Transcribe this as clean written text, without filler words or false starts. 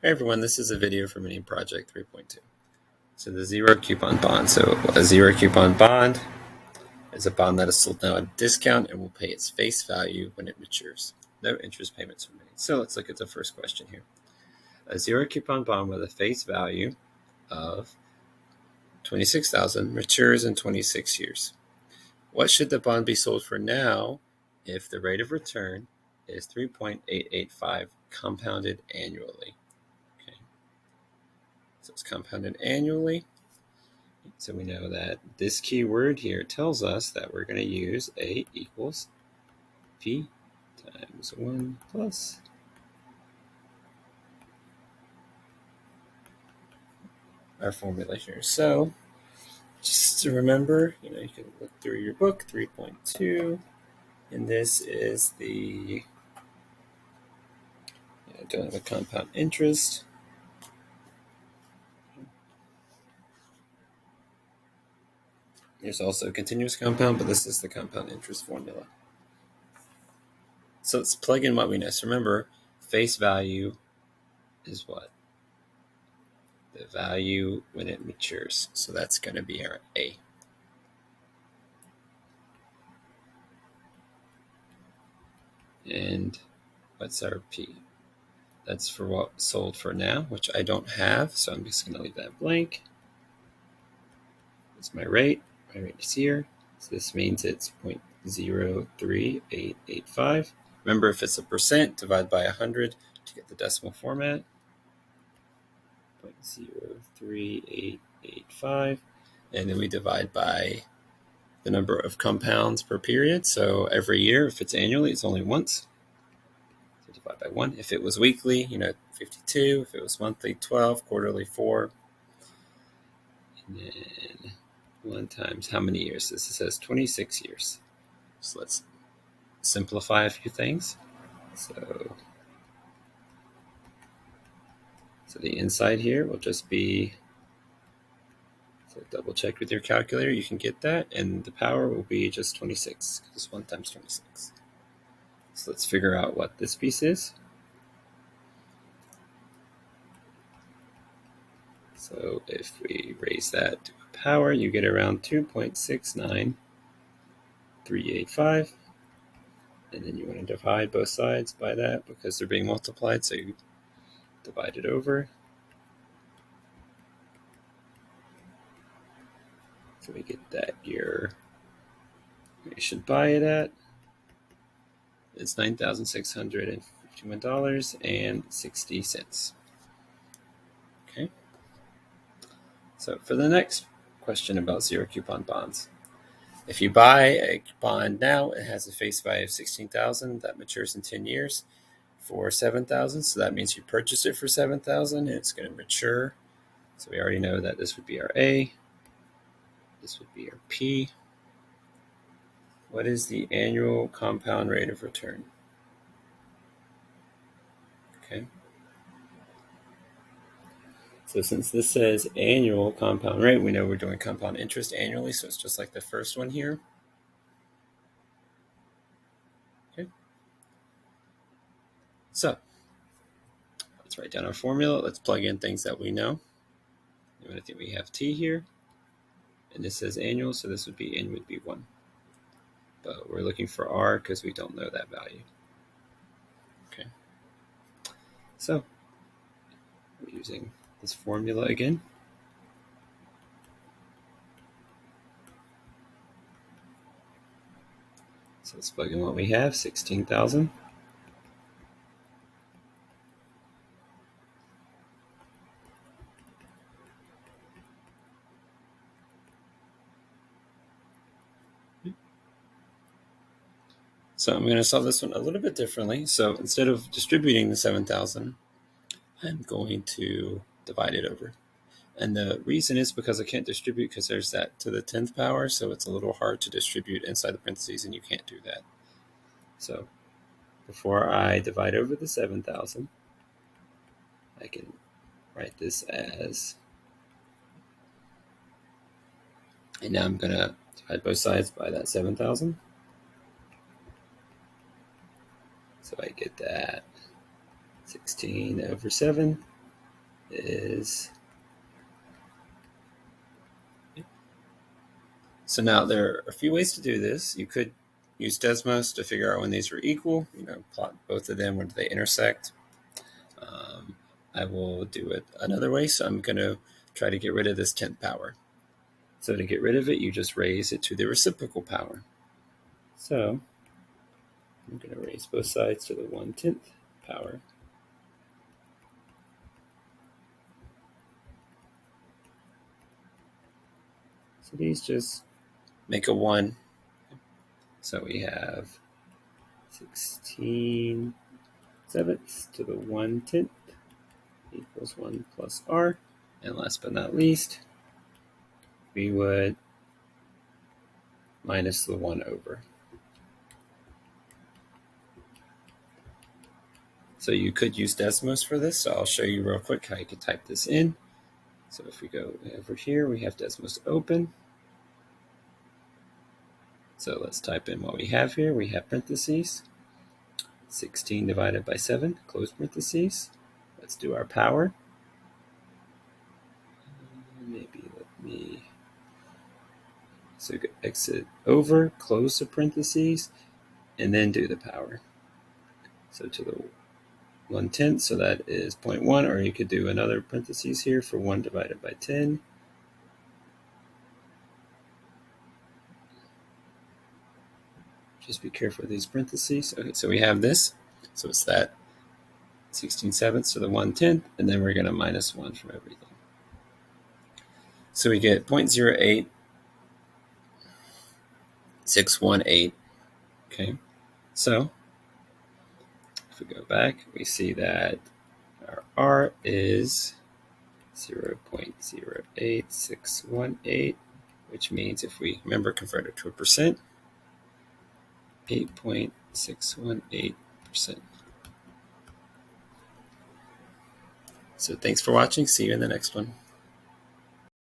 Hey everyone, this is a video for Mini Project 3.2. So the zero coupon bond. So a zero coupon bond is a bond that is sold now at a discount and will pay its face value when it matures. No interest payments are made. So let's look at the first question here. A zero coupon bond with a face value of $26,000 matures in 26 years. What should the bond be sold for now if the rate of return is 3.885 compounded annually? So it's compounded annually. So we know that this keyword here tells us that we're going to use A equals P times 1 plus our formulation here. So just to remember, you can look through your book, 3.2, and this is the dealing with compound interest. There's also continuous compound, but this is the compound interest formula. So let's plug in what we know. So remember, face value is what? The value when it matures. So that's going to be our A. And what's our P? That's for what sold for now, which I don't have, so I'm just going to leave that blank. It's my rate. My rate is here. So this means it's 0.03885. Remember, if it's a percent, divide by 100 to get the decimal format. 0.03885. And then we divide by the number of compounds per period. So every year, if it's annually, it's only once. So divide by 1. If it was weekly, 52. If it was monthly, 12. Quarterly, 4. And then 1 times how many years? This says 26 years. So let's simplify a few things. So the inside here will just be, so double check with your calculator, you can get that, and the power will be just 26, because 1 times 26. So let's figure out what this piece is. So if we raise that to a power, you get around 2.69385. And then you want to divide both sides by that because they're being multiplied, so you divide it over. So we get that you should buy it at is $9,651.60. Okay. So for the next question about zero coupon bonds, if you buy a bond now, it has a face value of $16,000 that matures in 10 years for $7,000. So that means you purchase it for $7,000 and it's going to mature. So we already know that this would be our A. This would be our P. What is the annual compound rate of return? Okay. So since this says annual compound rate, we know we're doing compound interest annually, so it's just like the first one here. Okay. So let's write down our formula. Let's plug in things that we know. I think we have T here, and this says annual, so this would be N would be 1. But we're looking for R because we don't know that value. Okay. So we're using this formula again. So let's plug in what we have, 16,000. So I'm going to solve this one a little bit differently. So instead of distributing the 7,000, I'm going to divide it over. And the reason is because I can't distribute because there's that to the 10th power, so it's a little hard to distribute inside the parentheses, and you can't do that. So before I divide over the 7,000, I can write this as, and now I'm going to divide both sides by that 7,000. So I get that 16 over 7. is... So now there are a few ways to do this. You could use Desmos to figure out when these are equal. Plot both of them, when do they intersect. I will do it another way, so I'm going to try to get rid of this 10th power. So to get rid of it, you just raise it to the reciprocal power. So I'm going to raise both sides to the 1/10 power. So these just make a 1. So we have 16 sevenths to the 1/10 equals 1 plus r. And last but not least, we would minus the 1 over. So you could use Desmos for this. So I'll show you real quick how you can type this in. So if we go over here, we have Desmos open. So let's type in what we have here. We have parentheses, 16 divided by 7, close parentheses. Let's do our power. Maybe let me... So exit over, close the parentheses, and then do the power. So to the 1/10, so that is 0.1, or you could do another parentheses here for 1 divided by 10. Just be careful of these parentheses. Okay, so we have this. So it's that 16 sevenths to the 1/10, and then we're going to minus 1 from everything. So we get 0.08618. Okay, so if we go back, we see that our R is 0.08618, which means if we remember convert it to a percent, 8.618%. So thanks for watching. See you in the next one.